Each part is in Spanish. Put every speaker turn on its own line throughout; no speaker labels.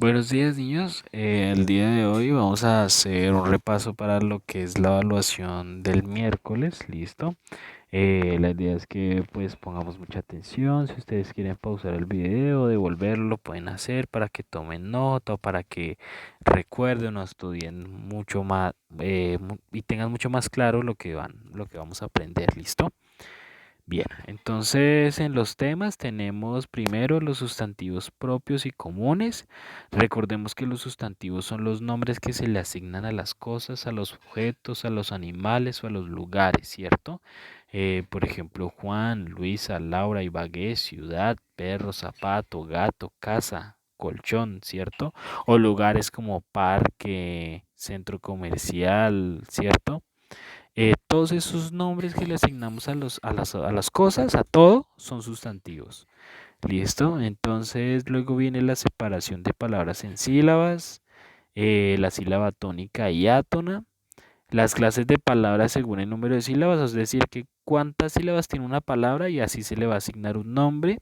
Buenos días, niños. El día de hoy vamos a hacer un repaso para lo que es la evaluación del miércoles. ¿Listo? La idea es que pues pongamos mucha atención. Si ustedes quieren pausar el video, devolverlo, lo pueden hacer para que tomen nota o para que recuerden o estudien mucho más y tengan mucho más claro lo que vamos a aprender. ¿Listo? Bien, entonces en los temas tenemos primero los sustantivos propios y comunes. Recordemos que los sustantivos son los nombres que se le asignan a las cosas, a los objetos, a los animales o a los lugares, ¿cierto? Por ejemplo, Juan, Luisa, Laura, Ibagué, ciudad, perro, zapato, gato, casa, colchón, ¿cierto? O lugares como parque, centro comercial, ¿cierto? Todos esos nombres que le asignamos a las cosas, a todo, son sustantivos. ¿Listo? Entonces luego viene la separación de palabras en sílabas, la sílaba tónica y átona, las clases de palabras según el número de sílabas, es decir, que cuántas sílabas tiene una palabra y así se le va a asignar un nombre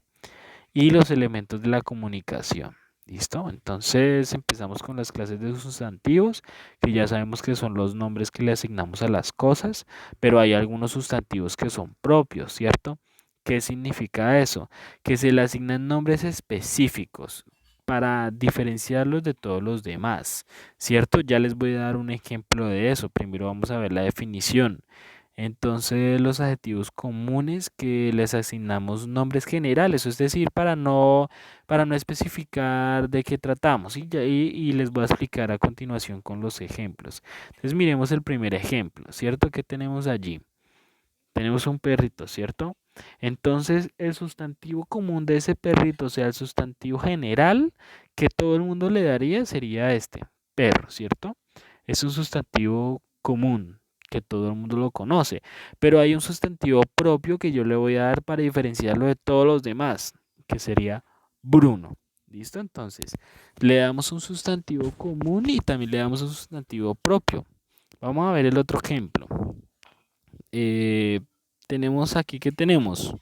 y los elementos de la comunicación. ¿Listo? Entonces empezamos con las clases de sustantivos, que ya sabemos que son los nombres que le asignamos a las cosas, pero hay algunos sustantivos que son propios, ¿cierto? ¿Qué significa eso? Que se le asignan nombres específicos para diferenciarlos de todos los demás, ¿cierto? Ya les voy a dar un ejemplo de eso. Primero vamos a ver la definición. Entonces, los adjetivos comunes que les asignamos nombres generales, es decir, para no especificar de qué tratamos, ¿sí? Y les voy a explicar a continuación con los ejemplos. Entonces, miremos el primer ejemplo, ¿cierto? ¿Qué tenemos allí? Tenemos un perrito, ¿cierto? Entonces, el sustantivo común de ese perrito, o sea, el sustantivo general que todo el mundo le daría sería este, perro, ¿cierto? Es un sustantivo común que todo el mundo lo conoce, pero hay un sustantivo propio que yo le voy a dar para diferenciarlo de todos los demás, que sería Bruno. ¿Listo? Entonces, le damos un sustantivo común y también le damos un sustantivo propio. Vamos a ver el otro ejemplo. Eh, tenemos aquí, ¿qué tenemos?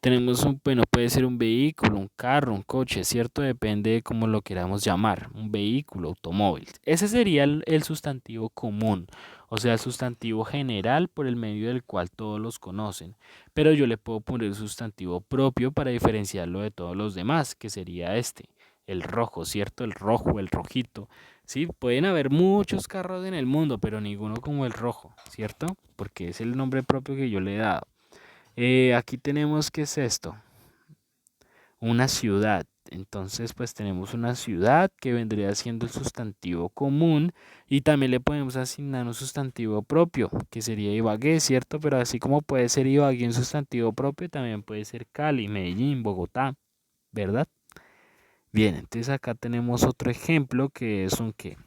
Tenemos un, bueno, puede ser un vehículo, un carro, un coche, ¿cierto? Depende de cómo lo queramos llamar. Un vehículo, automóvil. Ese sería el sustantivo común, o sea, el sustantivo general por el medio del cual todos los conocen. Pero yo le puedo poner un sustantivo propio para diferenciarlo de todos los demás, que sería este, el rojo, ¿cierto? El rojo, el rojito. Sí, pueden haber muchos carros en el mundo, pero ninguno como el rojo, ¿cierto? Porque es el nombre propio que yo le he dado. Aquí tenemos, ¿qué es esto? Una ciudad. Entonces, pues tenemos una ciudad que vendría siendo el sustantivo común y también le podemos asignar un sustantivo propio, que sería Ibagué, ¿cierto? Pero así como puede ser Ibagué un sustantivo propio, también puede ser Cali, Medellín, Bogotá, ¿verdad? Bien, entonces acá tenemos otro ejemplo que es un qué.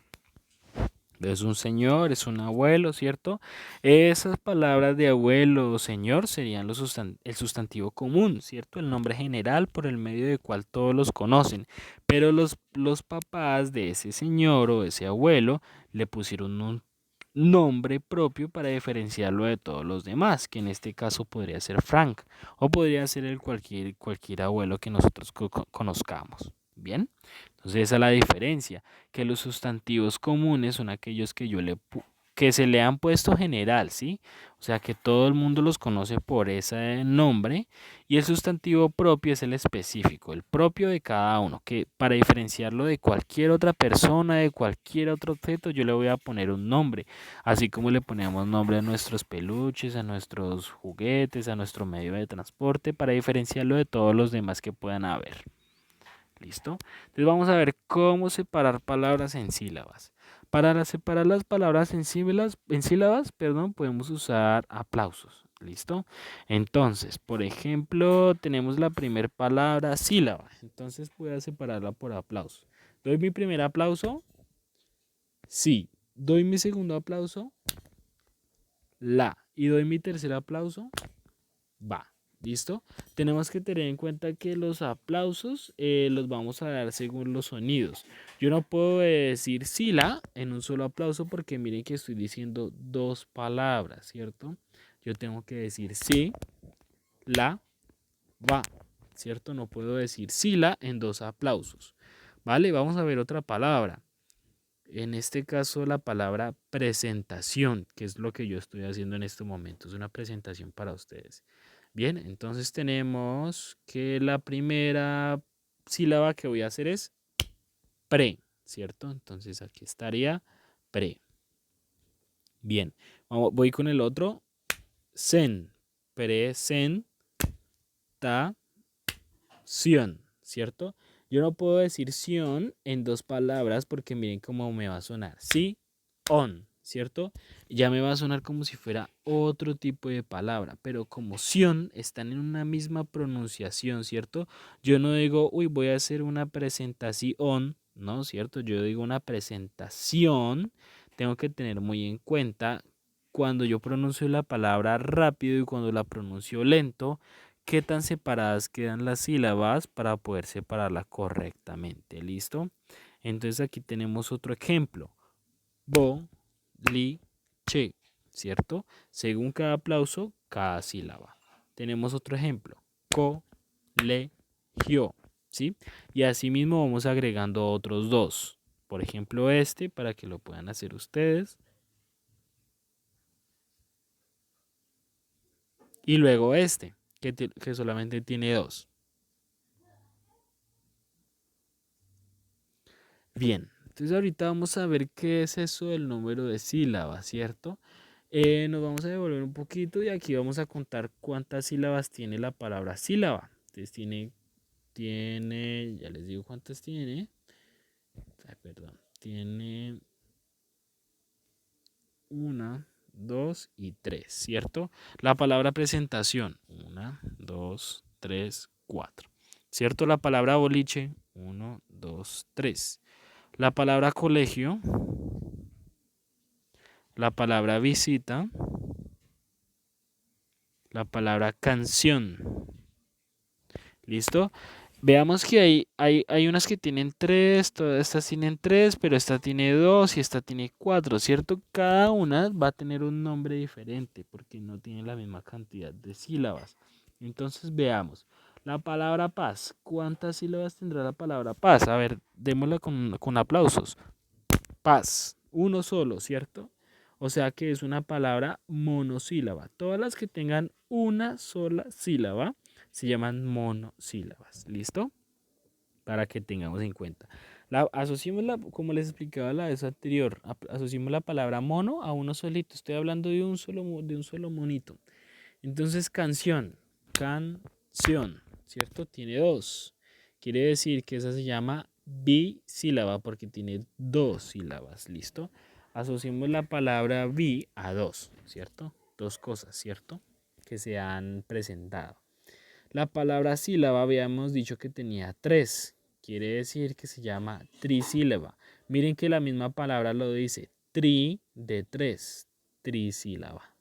Es un señor, es un abuelo, ¿cierto? Esas palabras de abuelo o señor serían el sustantivo común, ¿cierto? El nombre general por el medio del cual todos los conocen. Pero los papás de ese señor o ese abuelo le pusieron un nombre propio para diferenciarlo de todos los demás, que en este caso podría ser Frank o podría ser cualquier abuelo que nosotros conozcamos. Bien, entonces esa es la diferencia, que los sustantivos comunes son aquellos que se le han puesto general, ¿sí? O sea que todo el mundo los conoce por ese nombre y el sustantivo propio es el específico, el propio de cada uno, que para diferenciarlo de cualquier otra persona, de cualquier otro objeto, yo le voy a poner un nombre, así como le ponemos nombre a nuestros peluches, a nuestros juguetes, a nuestro medio de transporte, para diferenciarlo de todos los demás que puedan haber. ¿Listo? Entonces vamos a ver cómo separar palabras en sílabas. Para separar las palabras en sílabas, perdón, podemos usar aplausos. ¿Listo? Entonces, por ejemplo, tenemos la primera palabra sílaba. Entonces voy a separarla por aplauso. ¿Doy mi primer aplauso? Sí. ¿Doy mi segundo aplauso? La. ¿Y doy mi tercer aplauso? Va, ¿listo? Tenemos que tener en cuenta que los aplausos los vamos a dar según los sonidos. Yo no puedo decir sí la en un solo aplauso porque miren que estoy diciendo dos palabras, ¿cierto? Yo tengo que decir sí, la, va, ¿cierto? No puedo decir sí la en dos aplausos. ¿Vale? Vamos a ver otra palabra. En este caso, la palabra presentación, que es lo que yo estoy haciendo en este momento. Es una presentación para ustedes. Bien, entonces tenemos que la primera sílaba que voy a hacer es pre, ¿cierto? Entonces aquí estaría pre. Bien, voy con el otro. Sen, presentación, ¿cierto? Yo no puedo decir sion en dos palabras porque miren cómo me va a sonar. Sí, on, ¿cierto? Ya me va a sonar como si fuera otro tipo de palabra, pero como sion están en una misma pronunciación, ¿cierto? Yo no digo, uy, voy a hacer una presentación, ¿no? ¿Cierto? Yo digo una presentación. Tengo que tener muy en cuenta cuando yo pronuncio la palabra rápido y cuando la pronuncio lento, qué tan separadas quedan las sílabas para poder separarla correctamente. ¿Listo? Entonces aquí tenemos otro ejemplo. Bo, li, che, ¿cierto? Según cada aplauso, cada sílaba. Tenemos otro ejemplo. Co, le, gio, ¿sí? Y así mismo vamos agregando otros dos. Por ejemplo, este, para que lo puedan hacer ustedes. Y luego este, que solamente tiene dos. Bien, entonces ahorita vamos a ver qué es eso del número de sílabas, ¿cierto? Nos vamos a devolver un poquito y aquí vamos a contar cuántas sílabas tiene la palabra sílaba. Entonces tiene, ya les digo cuántas tiene. Ay, perdón, tiene una, dos y tres, ¿cierto? La palabra presentación, una, dos, tres, cuatro. ¿Cierto? La palabra boliche, uno, dos, tres. La palabra colegio, la palabra visita, la palabra canción. ¿Listo? Veamos que hay unas que tienen tres, todas estas tienen tres, pero esta tiene dos y esta tiene cuatro, ¿cierto? Cada una va a tener un nombre diferente porque no tiene la misma cantidad de sílabas. Entonces veamos. La palabra paz. ¿Cuántas sílabas tendrá la palabra paz? A ver, démosla con aplausos. Paz. Uno solo, ¿cierto? O sea que es una palabra monosílaba. Todas las que tengan una sola sílaba se llaman monosílabas. ¿Listo? Para que tengamos en cuenta. Asociemos como les explicaba la vez anterior, asociemos la palabra mono a uno solito. Estoy hablando de de un solo monito. Entonces, canción, ¿cierto? Tiene dos. Quiere decir que esa se llama bisílaba porque tiene dos sílabas, ¿listo? Asociemos la palabra bi a dos, ¿cierto? Dos cosas, ¿cierto? Que se han presentado. La palabra sílaba habíamos dicho que tenía tres. Quiere decir que se llama trisílaba. Miren que la misma palabra lo dice. Tri de tres. Trisílaba.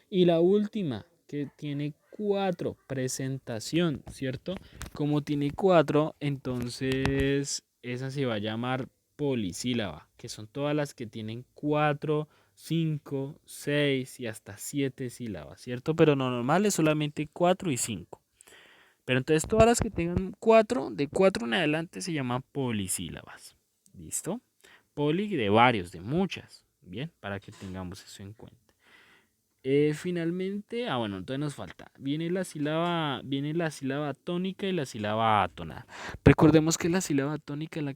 Y la última, que tiene cuatro, presentación, ¿cierto? Como tiene cuatro, entonces esa se va a llamar polisílaba, que son todas las que tienen cuatro, cinco, seis y hasta siete sílabas, ¿cierto? Pero lo normal es solamente cuatro y cinco. Pero entonces todas las que tengan cuatro, de cuatro en adelante se llaman polisílabas. ¿Listo? Poli de varios, de muchas. Bien, para que tengamos eso en cuenta. Finalmente, bueno, entonces nos falta. Viene la sílaba tónica y la sílaba átona. Recordemos que la sílaba tónica es la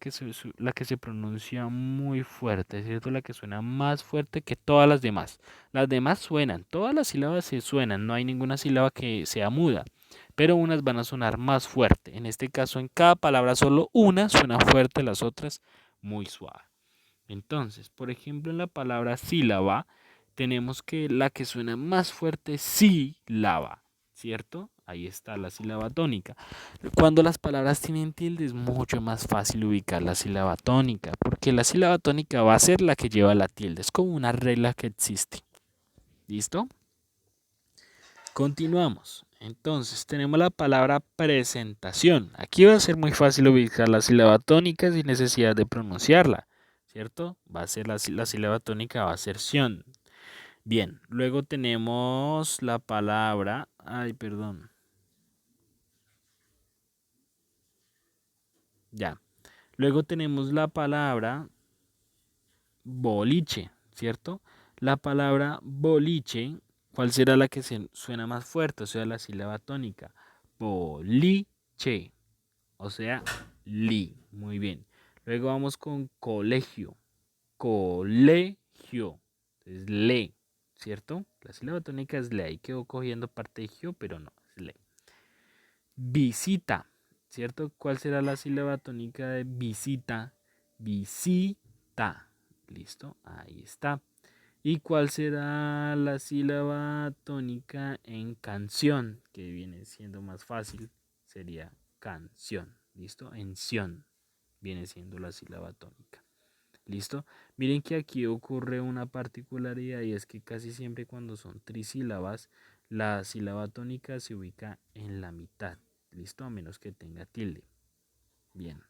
que se pronuncia muy fuerte, ¿cierto? La que suena más fuerte que todas las demás. Las demás suenan, todas las sílabas se suenan, no hay ninguna sílaba que sea muda, pero unas van a sonar más fuerte. En este caso, en cada palabra solo una suena fuerte, las otras muy suave. Entonces, por ejemplo, en la palabra sílaba, tenemos que la que suena más fuerte es sílaba, ¿cierto? Ahí está la sílaba tónica. Cuando las palabras tienen tilde es mucho más fácil ubicar la sílaba tónica, porque la sílaba tónica va a ser la que lleva la tilde. Es como una regla que existe. ¿Listo? Continuamos. Entonces, tenemos la palabra presentación. Aquí va a ser muy fácil ubicar la sílaba tónica sin necesidad de pronunciarla, ¿cierto? Va a ser la sílaba tónica, va a ser sion. Bien, luego tenemos la palabra, ay, perdón, ya. Luego tenemos la palabra boliche, ¿cierto? La palabra boliche, ¿cuál será la que suena más fuerte? O sea, la sílaba tónica. Boliche, o sea, li. Muy bien. Luego vamos con colegio. Colegio. Es le, ¿cierto? La sílaba tónica es le. Ahí quedó cogiendo parte de gio, pero no, es le. Visita, ¿cierto? ¿Cuál será la sílaba tónica de visita? Visita. ¿Listo? Ahí está. ¿Y cuál será la sílaba tónica en canción? Que viene siendo más fácil. Sería canción. ¿Listo? En sion viene siendo la sílaba tónica. ¿Listo? Miren que aquí ocurre una particularidad y es que casi siempre cuando son trisílabas, la sílaba tónica se ubica en la mitad. ¿Listo? A menos que tenga tilde. Bien.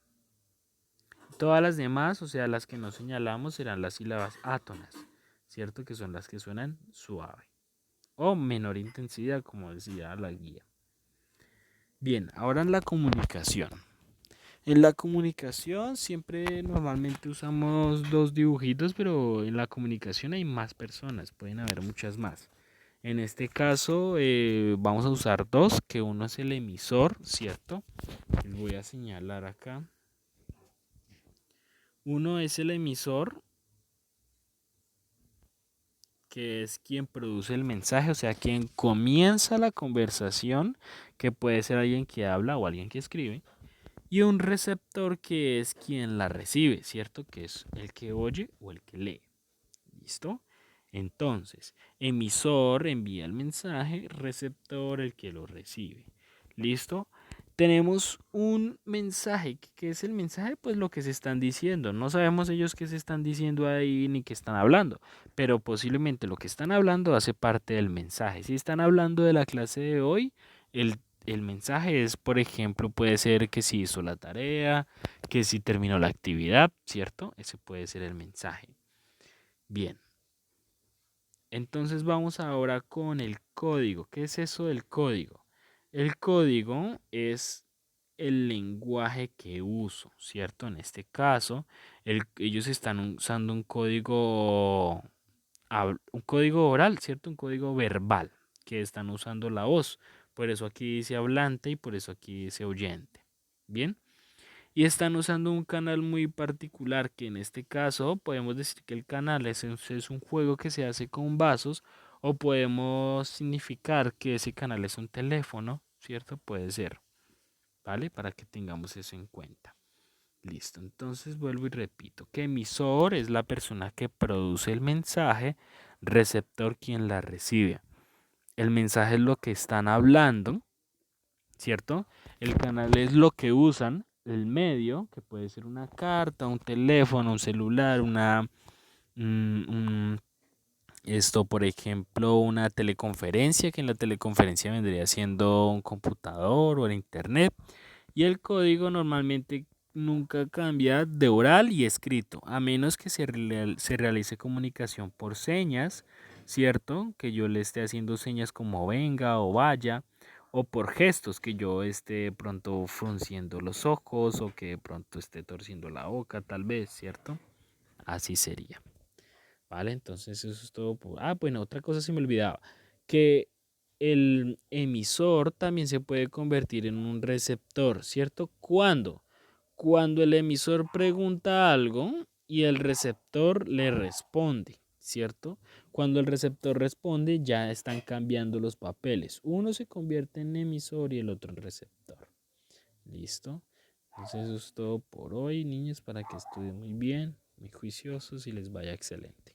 Todas las demás, o sea, las que no señalamos, serán las sílabas átonas, ¿cierto? Que son las que suenan suave o menor intensidad, como decía la guía. Bien, ahora en la comunicación. En la comunicación siempre normalmente usamos dos dibujitos, pero en la comunicación hay más personas, pueden haber muchas más. En este caso vamos a usar dos, que uno es el emisor, ¿cierto? Les voy a señalar acá. Uno es el emisor, que es quien produce el mensaje, o sea, quien comienza la conversación, que puede ser alguien que habla o alguien que escribe. Y un receptor que es quien la recibe, ¿cierto? Que es el que oye o el que lee. ¿Listo? Entonces, emisor envía el mensaje, receptor el que lo recibe. ¿Listo? Tenemos un mensaje. ¿Qué es el mensaje? Pues lo que se están diciendo. No sabemos ellos qué se están diciendo ahí ni qué están hablando, pero posiblemente lo que están hablando hace parte del mensaje. Si están hablando de la clase de hoy, el mensaje es, por ejemplo, puede ser que si hizo la tarea, que si terminó la actividad, ¿cierto? Ese puede ser el mensaje. Bien. Entonces vamos ahora con el código. ¿Qué es eso del código? El código es el lenguaje que uso, ¿cierto? En este caso, ellos están usando un código oral, ¿cierto? Un código verbal, que están usando la voz. Por eso aquí dice hablante y por eso aquí dice oyente. Bien. Y están usando un canal muy particular que en este caso podemos decir que el canal es un juego que se hace con vasos o podemos significar que ese canal es un teléfono, ¿cierto? Puede ser, ¿vale? Para que tengamos eso en cuenta. Listo, entonces vuelvo y repito que emisor es la persona que produce el mensaje, receptor quien la recibe. El mensaje es lo que están hablando, ¿cierto? El canal es lo que usan, el medio, que puede ser una carta, un teléfono, un celular, por ejemplo, una teleconferencia, que en la teleconferencia vendría siendo un computador o el internet. Y el código normalmente nunca cambia de oral y escrito, a menos que se realice comunicación por señas, ¿cierto? Que yo le esté haciendo señas como venga o vaya, o por gestos, que yo esté pronto frunciendo los ojos o que pronto esté torciendo la boca, tal vez, ¿cierto? Así sería. ¿Vale? Entonces eso es todo. Bueno, otra cosa se me olvidaba, que el emisor también se puede convertir en un receptor, ¿cierto? ¿Cuándo? Cuando el emisor pregunta algo y el receptor le responde, ¿cierto? Cuando el receptor responde ya están cambiando los papeles. Uno se convierte en emisor y el otro en receptor. ¿Listo? Entonces eso es todo por hoy, niños, para que estudien muy bien, muy juiciosos y les vaya excelente.